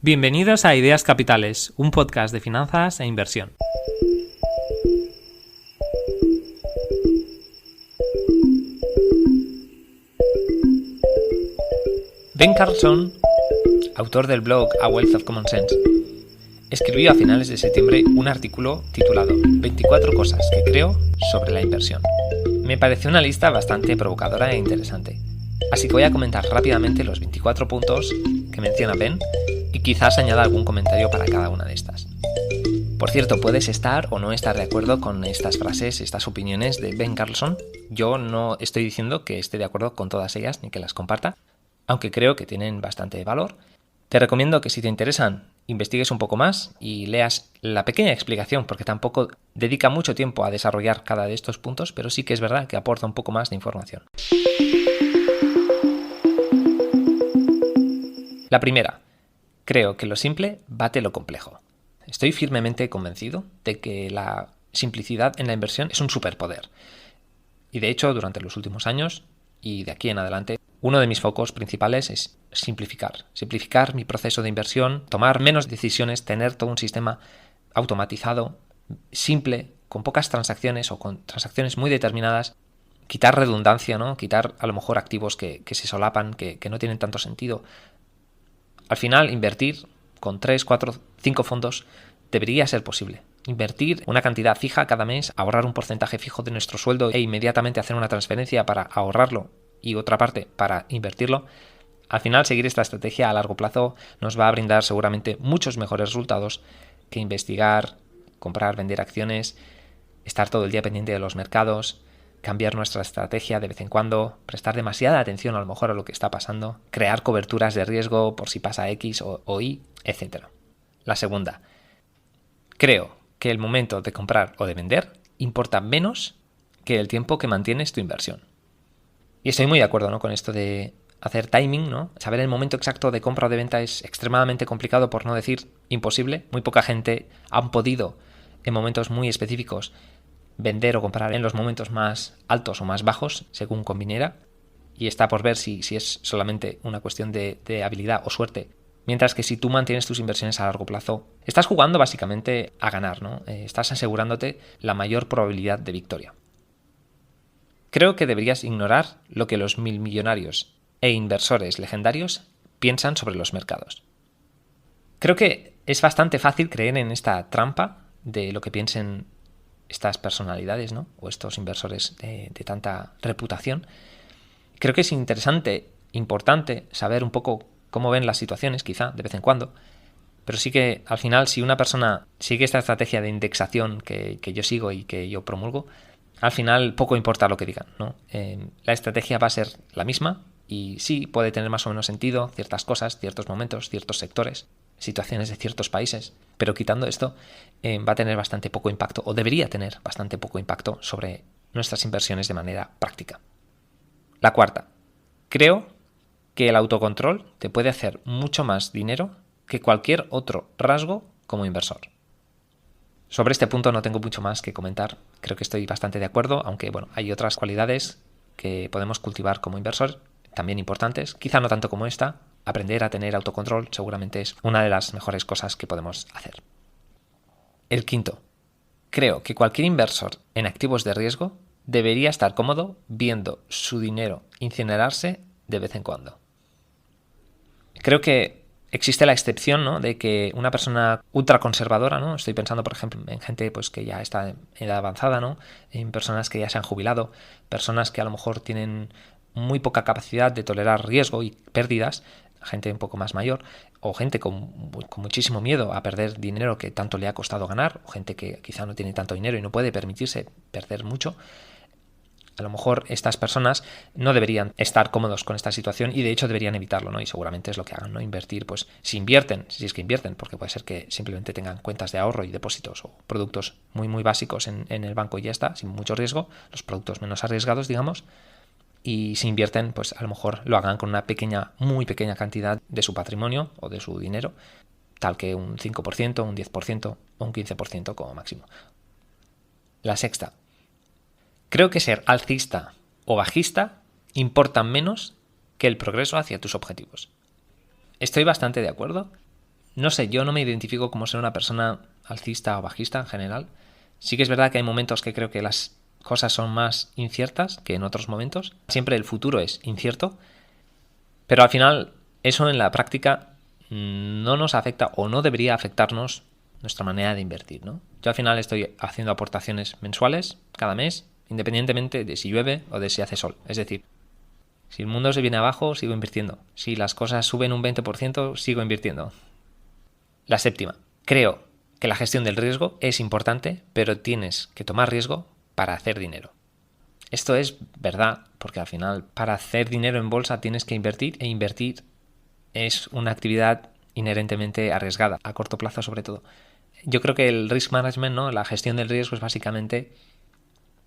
Bienvenidos a Ideas Capitales, un podcast de finanzas e inversión. Ben Carlson, autor del blog A Wealth of Common Sense, escribió a finales de septiembre un artículo titulado 24 cosas que creo sobre la inversión. Me pareció una lista bastante provocadora e interesante, así que voy a comentar rápidamente los 24 puntos que menciona Ben y quizás añada algún comentario para cada una de estas. Por cierto, puedes estar o no estar de acuerdo con estas frases, estas opiniones de Ben Carlson. Yo no estoy diciendo que esté de acuerdo con todas ellas ni que las comparta, aunque creo que tienen bastante valor. Te recomiendo que si te interesan, investigues un poco más y leas la pequeña explicación, porque tampoco dedica mucho tiempo a desarrollar cada de estos puntos, pero sí que es verdad que aporta un poco más de información. La primera, creo que lo simple bate lo complejo. Estoy firmemente convencido de que la simplicidad en la inversión es un superpoder. Y de hecho, durante los últimos años y de aquí en adelante, uno de mis focos principales es simplificar mi proceso de inversión, tomar menos decisiones, tener todo un sistema automatizado, simple, con pocas transacciones o con transacciones muy determinadas, quitar redundancia, ¿no? Quitar a lo mejor activos que se solapan, que no tienen tanto sentido. Al final, invertir con 3, 4, 5 fondos debería ser posible. Invertir una cantidad fija cada mes, ahorrar un porcentaje fijo de nuestro sueldo e inmediatamente hacer una transferencia para ahorrarlo y otra parte para invertirlo. Al final, seguir esta estrategia a largo plazo nos va a brindar seguramente muchos mejores resultados que investigar, comprar, vender acciones, estar todo el día pendiente de los mercados, cambiar nuestra estrategia de vez en cuando, prestar demasiada atención a lo mejor a lo que está pasando, crear coberturas de riesgo por si pasa X o Y, etc. La segunda, creo que el momento de comprar o de vender importa menos que el tiempo que mantienes tu inversión. Y estoy muy de acuerdo, ¿no?, con esto de hacer timing, ¿no? Saber el momento exacto de compra o de venta es extremadamente complicado, por no decir imposible. Muy poca gente han podido, en momentos muy específicos, vender o comprar en los momentos más altos o más bajos, según conviniera, y está por ver si es solamente una cuestión de habilidad o suerte. Mientras que si tú mantienes tus inversiones a largo plazo, estás jugando básicamente a ganar, ¿no? Estás asegurándote la mayor probabilidad de victoria. Creo que deberías ignorar lo que los milmillonarios e inversores legendarios piensan sobre los mercados. Creo que es bastante fácil creer en esta trampa de lo que piensen estas personalidades, ¿no?, o estos inversores de tanta reputación. Creo que es interesante, importante saber un poco cómo ven las situaciones, quizá, de vez en cuando, pero sí que al final, si una persona sigue esta estrategia de indexación que yo sigo y que yo promulgo, al final poco importa lo que digan, ¿no? La estrategia va a ser la misma y sí, puede tener más o menos sentido ciertas cosas, ciertos momentos, ciertos sectores, situaciones de ciertos países, pero quitando esto va a tener bastante poco impacto, o debería tener bastante poco impacto sobre nuestras inversiones de manera práctica. La cuarta, creo que el autocontrol te puede hacer mucho más dinero que cualquier otro rasgo como inversor. Sobre este punto no tengo mucho más que comentar, creo que estoy bastante de acuerdo, aunque bueno, hay otras cualidades que podemos cultivar como inversor, también importantes, quizá no tanto como esta. Aprender a tener autocontrol seguramente es una de las mejores cosas que podemos hacer. El quinto, creo que cualquier inversor en activos de riesgo debería estar cómodo viendo su dinero incinerarse de vez en cuando. Creo que existe la excepción, ¿no?, de que una persona ultraconservadora, ¿no?, estoy pensando por ejemplo en gente pues que ya está en edad avanzada, ¿no?, en personas que ya se han jubilado, personas que a lo mejor tienen muy poca capacidad de tolerar riesgo y pérdidas, gente un poco más mayor, o gente con muchísimo miedo a perder dinero que tanto le ha costado ganar, o gente que quizá no tiene tanto dinero y no puede permitirse perder mucho. A lo mejor estas personas no deberían estar cómodos con esta situación y de hecho deberían evitarlo, ¿no? Y seguramente es lo que hagan, ¿no? Invertir, pues si es que invierten, porque puede ser que simplemente tengan cuentas de ahorro y depósitos o productos muy muy básicos en el banco y ya está, sin mucho riesgo, los productos menos arriesgados, digamos. Y si invierten, pues a lo mejor lo hagan con una pequeña, muy pequeña cantidad de su patrimonio o de su dinero, tal que un 5%, un 10% o un 15% como máximo. La sexta. Creo que ser alcista o bajista importa menos que el progreso hacia tus objetivos. Estoy bastante de acuerdo No sé, yo no me identifico como ser una persona alcista o bajista en general. Sí que es verdad que hay momentos que creo que las cosas son más inciertas que en otros momentos. Siempre el futuro es incierto, pero al final eso en la práctica no nos afecta o no debería afectarnos nuestra manera de invertir, ¿no? Yo al final estoy haciendo aportaciones mensuales cada mes, independientemente de si llueve o de si hace sol. Es decir, si el mundo se viene abajo, sigo invirtiendo. Si las cosas suben un 20%, sigo invirtiendo. La séptima. Creo que la gestión del riesgo es importante, pero tienes que tomar riesgo para hacer dinero. Esto es verdad, porque al final para hacer dinero en bolsa tienes que invertir, e invertir es una actividad inherentemente arriesgada, a corto plazo sobre todo. Yo creo que el risk management, ¿no? La gestión del riesgo es básicamente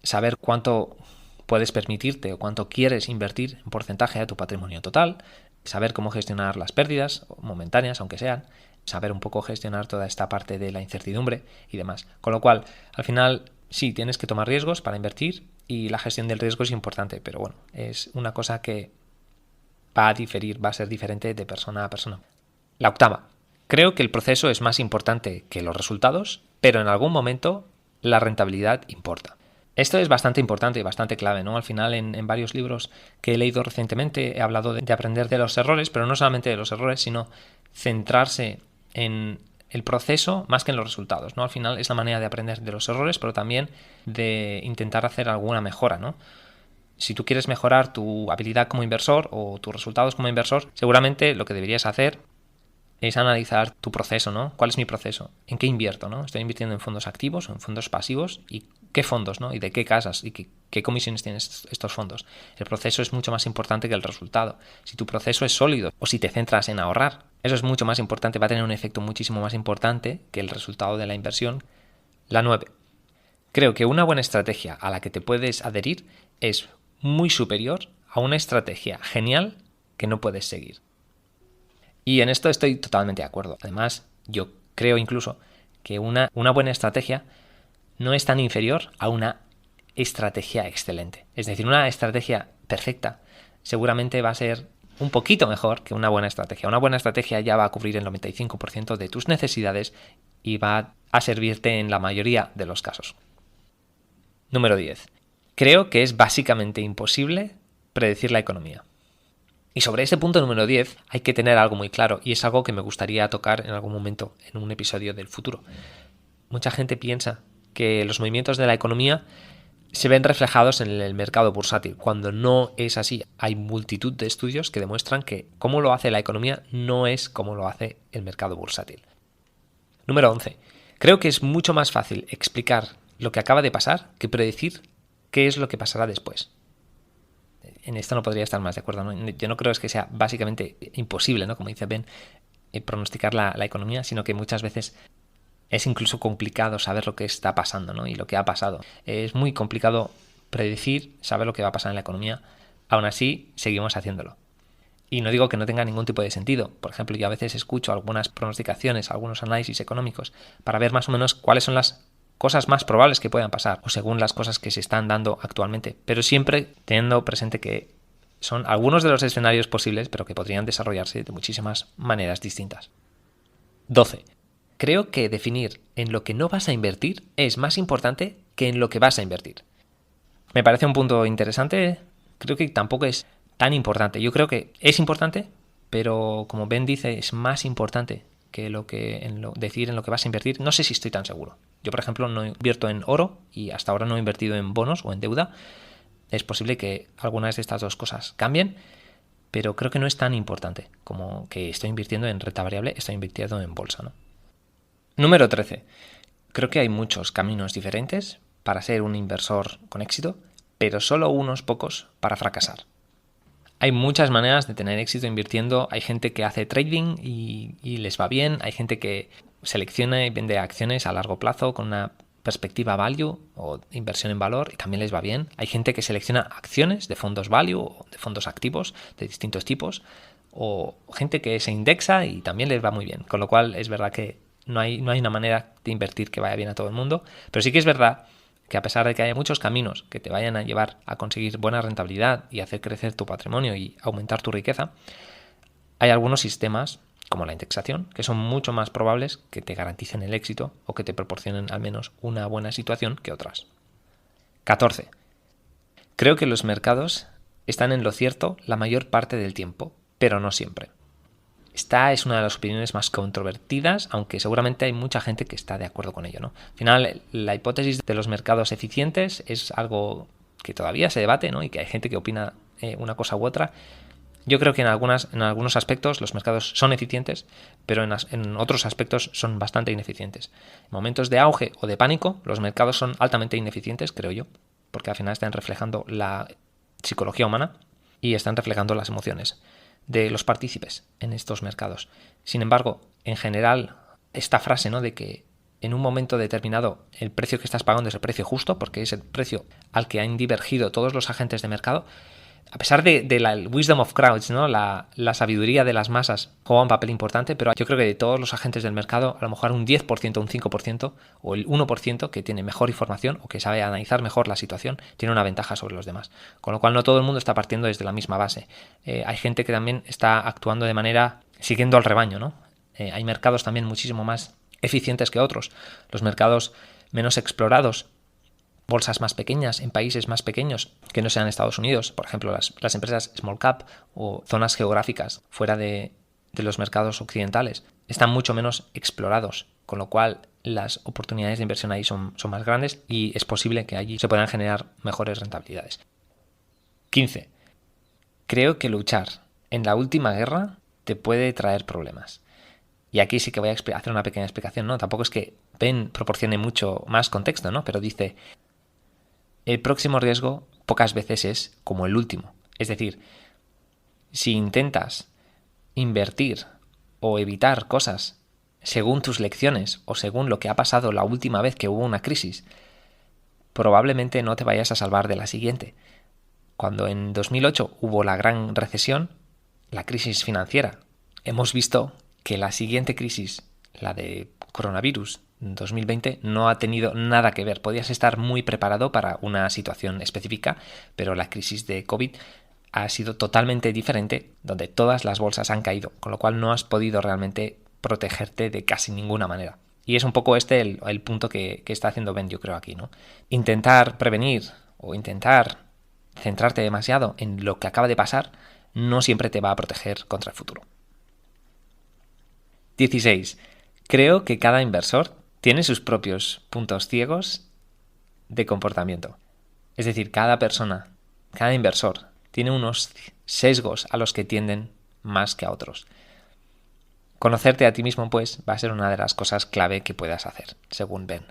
saber cuánto puedes permitirte o cuánto quieres invertir en porcentaje de tu patrimonio total, saber cómo gestionar las pérdidas momentáneas, aunque sean, saber un poco gestionar toda esta parte de la incertidumbre y demás. Con lo cual, al final, sí, tienes que tomar riesgos para invertir y la gestión del riesgo es importante, pero bueno, es una cosa que va a diferir, va a ser diferente de persona a persona. La octava. Creo que el proceso es más importante que los resultados, pero en algún momento la rentabilidad importa. Esto es bastante importante y bastante clave, ¿no? Al final, en varios libros que he leído recientemente he hablado de aprender de los errores, pero no solamente de los errores, sino centrarse en el proceso más que en los resultados, ¿no? Al final es la manera de aprender de los errores, pero también de intentar hacer alguna mejora, ¿no? Si tú quieres mejorar tu habilidad como inversor o tus resultados como inversor, seguramente lo que deberías hacer es analizar tu proceso, ¿no? ¿Cuál es mi proceso? ¿En qué invierto, no? ¿Estoy invirtiendo en fondos activos o en fondos pasivos? ¿Y qué fondos, no? ¿Y de qué casas? ¿Y qué comisiones tienen estos fondos? El proceso es mucho más importante que el resultado. Si tu proceso es sólido o si te centras en ahorrar, eso es mucho más importante, va a tener un efecto muchísimo más importante que el resultado de la inversión. La 9. Creo que una buena estrategia a la que te puedes adherir es muy superior a una estrategia genial que no puedes seguir. Y en esto estoy totalmente de acuerdo. Además, yo creo incluso que una buena estrategia no es tan inferior a una estrategia excelente. Es decir, una estrategia perfecta seguramente va a ser un poquito mejor que una buena estrategia. Una buena estrategia ya va a cubrir el 95% de tus necesidades y va a servirte en la mayoría de los casos. Número 10. Creo que es básicamente imposible predecir la economía. Y sobre ese punto número 10 hay que tener algo muy claro, y es algo que me gustaría tocar en algún momento en un episodio del futuro. Mucha gente piensa que los movimientos de la economía se ven reflejados en el mercado bursátil, cuando no es así. Hay multitud de estudios que demuestran que cómo lo hace la economía no es como lo hace el mercado bursátil. Número 11. Creo que es mucho más fácil explicar lo que acaba de pasar que predecir qué es lo que pasará después. En esto no podría estar más de acuerdo, ¿no? Yo no creo que sea básicamente imposible, ¿no? Como dice Ben, pronosticar la economía, sino que muchas veces es incluso complicado saber lo que está pasando, ¿no? Y lo que ha pasado. Es muy complicado predecir, saber lo que va a pasar en la economía. Aún así, seguimos haciéndolo. Y no digo que no tenga ningún tipo de sentido. Por ejemplo, yo a veces escucho algunas pronosticaciones, algunos análisis económicos para ver más o menos cuáles son las cosas más probables que puedan pasar, o según las cosas que se están dando actualmente, pero siempre teniendo presente que son algunos de los escenarios posibles, pero que podrían desarrollarse de muchísimas maneras distintas. 12. Creo que definir en lo que no vas a invertir es más importante que en lo que vas a invertir. Me parece un punto interesante, creo que tampoco es tan importante. Yo creo que es importante, pero como Ben dice, es más importante que decir en lo que vas a invertir. No sé si estoy tan seguro. Yo, por ejemplo, no invierto en oro y hasta ahora no he invertido en bonos o en deuda. Es posible que algunas de estas dos cosas cambien, pero creo que no es tan importante como que estoy invirtiendo en renta variable, estoy invirtiendo en bolsa, ¿no? Número 13. Creo que hay muchos caminos diferentes para ser un inversor con éxito, pero solo unos pocos para fracasar. Hay muchas maneras de tener éxito invirtiendo. Hay gente que hace trading y les va bien. Hay gente que selecciona y vende acciones a largo plazo con una perspectiva value o inversión en valor y también les va bien. Hay gente que selecciona acciones de fondos value o de fondos activos de distintos tipos, o gente que se indexa y también les va muy bien. Con lo cual es verdad que no hay una manera de invertir que vaya bien a todo el mundo, pero sí que es verdad que a pesar de que haya muchos caminos que te vayan a llevar a conseguir buena rentabilidad y hacer crecer tu patrimonio y aumentar tu riqueza, hay algunos sistemas como la indexación, que son mucho más probables que te garanticen el éxito o que te proporcionen al menos una buena situación que otras. 14. Creo que los mercados están en lo cierto la mayor parte del tiempo, pero no siempre. Esta es una de las opiniones más controvertidas, aunque seguramente hay mucha gente que está de acuerdo con ello, ¿no? Al final, la hipótesis de los mercados eficientes es algo que todavía se debate, ¿no? Y que hay gente que opina una cosa u otra. Yo creo que en algunos aspectos los mercados son eficientes, pero en otros aspectos son bastante ineficientes. En momentos de auge o de pánico, los mercados son altamente ineficientes, creo yo, porque al final están reflejando la psicología humana y están reflejando las emociones de los partícipes en estos mercados. Sin embargo, en general, esta frase, ¿no?, de que en un momento determinado el precio que estás pagando es el precio justo, porque es el precio al que han divergido todos los agentes de mercado, a pesar de la wisdom of crowds, ¿no?, la sabiduría de las masas juega un papel importante, pero yo creo que de todos los agentes del mercado, a lo mejor un 10%, un 5% o el 1% que tiene mejor información o que sabe analizar mejor la situación, tiene una ventaja sobre los demás. Con lo cual no todo el mundo está partiendo desde la misma base. Hay gente que también está actuando de manera siguiendo al rebaño, ¿no? Hay mercados también muchísimo más eficientes que otros. Los mercados menos explorados, bolsas más pequeñas en países más pequeños que no sean Estados Unidos, por ejemplo las empresas small cap o zonas geográficas fuera de los mercados occidentales, están mucho menos explorados, con lo cual las oportunidades de inversión ahí son más grandes y es posible que allí se puedan generar mejores rentabilidades. 15. Creo que luchar en la última guerra te puede traer problemas. Y aquí sí que voy a hacer una pequeña explicación, ¿no? Tampoco es que Ben proporcione mucho más contexto, ¿no? Pero dice: el próximo riesgo pocas veces es como el último. Es decir, si intentas invertir o evitar cosas según tus lecciones o según lo que ha pasado la última vez que hubo una crisis, probablemente no te vayas a salvar de la siguiente. Cuando en 2008 hubo la gran recesión, la crisis financiera, hemos visto que la siguiente crisis, la de coronavirus, 2020, no ha tenido nada que ver. Podías estar muy preparado para una situación específica, pero la crisis de COVID ha sido totalmente diferente, donde todas las bolsas han caído, con lo cual no has podido realmente protegerte de casi ninguna manera. Y es un poco este el punto que está haciendo Ben, yo creo, aquí, ¿no? Intentar prevenir o intentar centrarte demasiado en lo que acaba de pasar no siempre te va a proteger contra el futuro. 16. Creo que cada inversor tiene sus propios puntos ciegos de comportamiento. Es decir, cada persona, cada inversor, tiene unos sesgos a los que tienden más que a otros. Conocerte a ti mismo, pues, va a ser una de las cosas clave que puedas hacer, según Ben.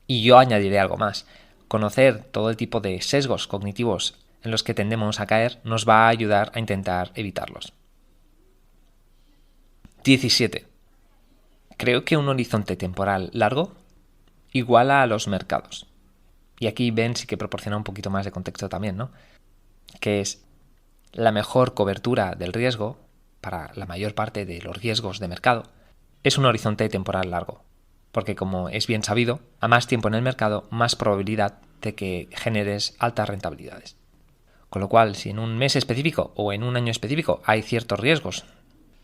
Y yo añadiré algo más. Conocer todo el tipo de sesgos cognitivos en los que tendemos a caer nos va a ayudar a intentar evitarlos. 17. Creo que un horizonte temporal largo iguala a los mercados. Y aquí Ben sí que proporciona un poquito más de contexto también, ¿no? Que es la mejor cobertura del riesgo para la mayor parte de los riesgos de mercado es un horizonte temporal largo. Porque como es bien sabido, a más tiempo en el mercado, más probabilidad de que generes altas rentabilidades. Con lo cual, si en un mes específico o en un año específico hay ciertos riesgos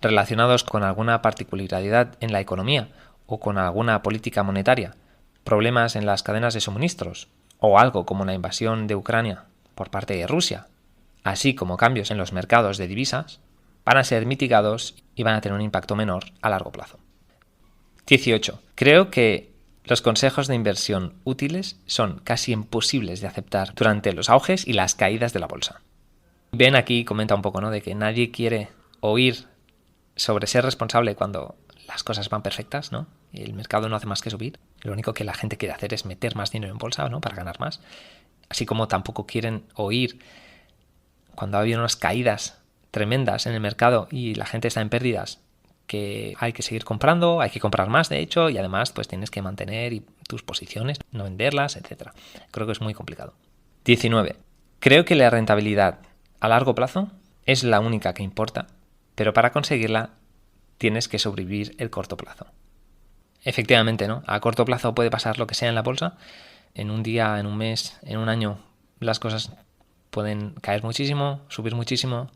relacionados con alguna particularidad en la economía o con alguna política monetaria, problemas en las cadenas de suministros o algo como la invasión de Ucrania por parte de Rusia, así como cambios en los mercados de divisas, van a ser mitigados y van a tener un impacto menor a largo plazo. 18. Creo que los consejos de inversión útiles son casi imposibles de aceptar durante los auges y las caídas de la bolsa. Ben aquí comenta un poco, ¿no?, de que nadie quiere oír sobre ser responsable cuando las cosas van perfectas, ¿no? Y el mercado no hace más que subir. Lo único que la gente quiere hacer es meter más dinero en bolsa, ¿no?, para ganar más. Así como tampoco quieren oír cuando ha habido unas caídas tremendas en el mercado y la gente está en pérdidas, que hay que seguir comprando, hay que comprar más, de hecho, y además pues tienes que mantener tus posiciones, no venderlas, etc. Creo que es muy complicado. 19. Creo que la rentabilidad a largo plazo es la única que importa, pero para conseguirla tienes que sobrevivir el corto plazo. Efectivamente, ¿no? A corto plazo puede pasar lo que sea en la bolsa. En un día, en un mes, en un año, las cosas pueden caer muchísimo, subir muchísimo,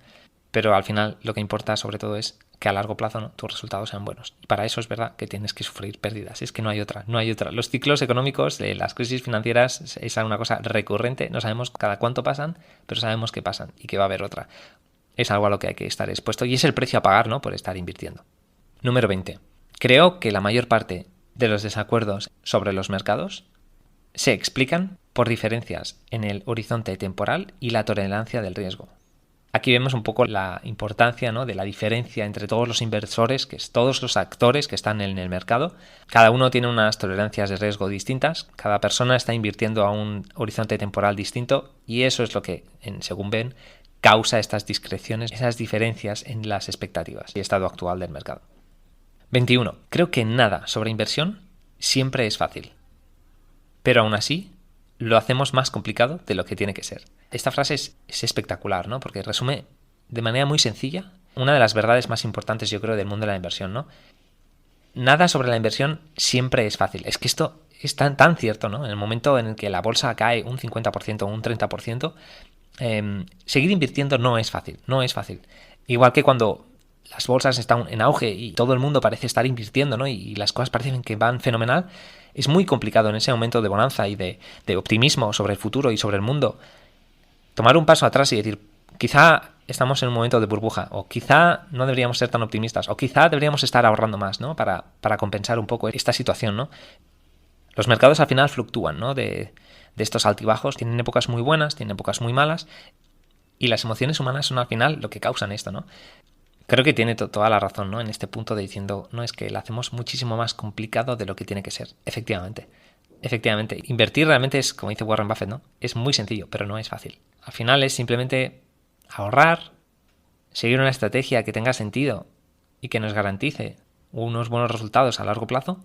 pero al final lo que importa sobre todo es que a largo plazo, ¿no?, tus resultados sean buenos. Y para eso es verdad que tienes que sufrir pérdidas. Es que no hay otra. Los ciclos económicos, las crisis financieras es una cosa recurrente. No sabemos cada cuánto pasan, pero sabemos que pasan y que va a haber otra. Es algo a lo que hay que estar expuesto y es el precio a pagar, ¿no?, por estar invirtiendo. Número 20. Creo que la mayor parte de los desacuerdos sobre los mercados se explican por diferencias en el horizonte temporal y la tolerancia del riesgo. Aquí vemos un poco la importancia, ¿no?, de la diferencia entre todos los inversores, que es todos los actores que están en el mercado. Cada uno tiene unas tolerancias de riesgo distintas, cada persona está invirtiendo a un horizonte temporal distinto y eso es lo que, según Ben, causa estas discreciones, esas diferencias en las expectativas y estado actual del mercado. 21. Creo que nada sobre inversión siempre es fácil, pero aún así lo hacemos más complicado de lo que tiene que ser. Esta frase es espectacular, ¿no?, porque resume de manera muy sencilla una de las verdades más importantes, yo creo, del mundo de la inversión, ¿no? Nada sobre la inversión siempre es fácil. Es que esto es tan cierto, ¿no? En el momento en el que la bolsa cae un 50% o un 30%, seguir invirtiendo no es fácil. Igual que cuando las bolsas están en auge y todo el mundo parece estar invirtiendo, ¿no?, y las cosas parecen que van fenomenal, es muy complicado en ese momento de bonanza y de optimismo sobre el futuro y sobre el mundo tomar un paso atrás y decir, quizá estamos en un momento de burbuja, o quizá no deberíamos ser tan optimistas, o quizá deberíamos estar ahorrando más, ¿no?, para compensar un poco esta situación, ¿no? Los mercados al final fluctúan, ¿no?, de estos altibajos, tienen épocas muy buenas, tienen épocas muy malas, y las emociones humanas son al final lo que causan esto, ¿no? Creo que tiene toda la razón, ¿no?, en este punto de diciendo, no, es que lo hacemos muchísimo más complicado de lo que tiene que ser. Efectivamente, invertir realmente es, como dice Warren Buffett, ¿no?, es muy sencillo, pero no es fácil. Al final es simplemente ahorrar, seguir una estrategia que tenga sentido y que nos garantice unos buenos resultados a largo plazo,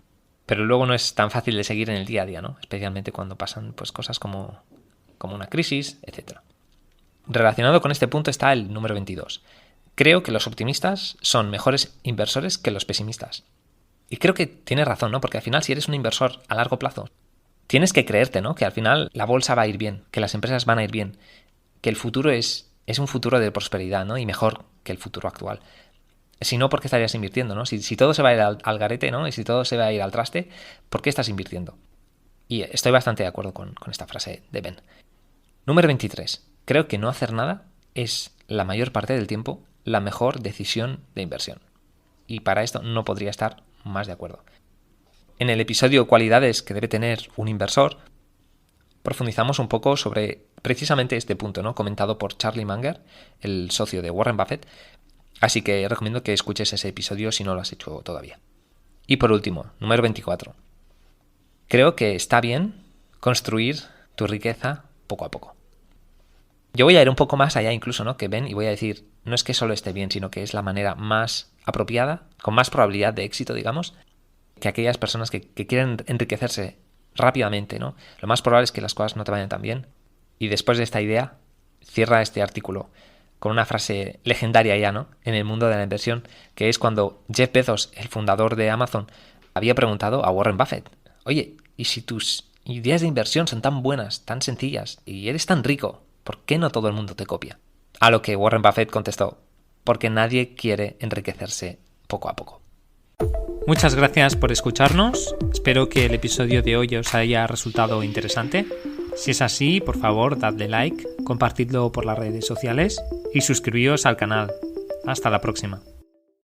pero luego no es tan fácil de seguir en el día a día, ¿no?, especialmente cuando pasan pues cosas como una crisis, etc. Relacionado con este punto está el número 22. Creo que los optimistas son mejores inversores que los pesimistas. Y creo que tienes razón, ¿no?, porque al final si eres un inversor a largo plazo, tienes que creerte, ¿no?, que al final la bolsa va a ir bien, que las empresas van a ir bien, que el futuro es un futuro de prosperidad, ¿no?, y mejor que el futuro actual. Si no, ¿por qué estarías invirtiendo, no? Si todo se va a ir al garete, ¿no?, y si todo se va a ir al traste, ¿por qué estás invirtiendo? Y estoy bastante de acuerdo con esta frase de Ben. Número 23. Creo que no hacer nada es la mayor parte del tiempo la mejor decisión de inversión. Y para esto no podría estar más de acuerdo. En el episodio Cualidades que debe tener un inversor, profundizamos un poco sobre precisamente este punto, ¿no?, comentado por Charlie Munger, el socio de Warren Buffett, así que recomiendo que escuches ese episodio si no lo has hecho todavía. Y por último, número 24. Creo que está bien construir tu riqueza poco a poco. Yo voy a ir un poco más allá incluso, ¿no?, que Ben, y voy a decir, no es que solo esté bien, sino que es la manera más apropiada, con más probabilidad de éxito, digamos, que aquellas personas que quieren enriquecerse rápidamente, ¿no? Lo más probable es que las cosas no te vayan tan bien. Y después de esta idea, cierra este artículo con una frase legendaria ya, ¿no?, en el mundo de la inversión, que es cuando Jeff Bezos, el fundador de Amazon, había preguntado a Warren Buffett, oye, ¿y si tus ideas de inversión son tan buenas, tan sencillas, y eres tan rico, ¿por qué no todo el mundo te copia? A lo que Warren Buffett contestó, porque nadie quiere enriquecerse poco a poco. Muchas gracias por escucharnos. Espero que el episodio de hoy os haya resultado interesante. Si es así, por favor, dadle like, compartidlo por las redes sociales y suscribíos al canal. Hasta la próxima.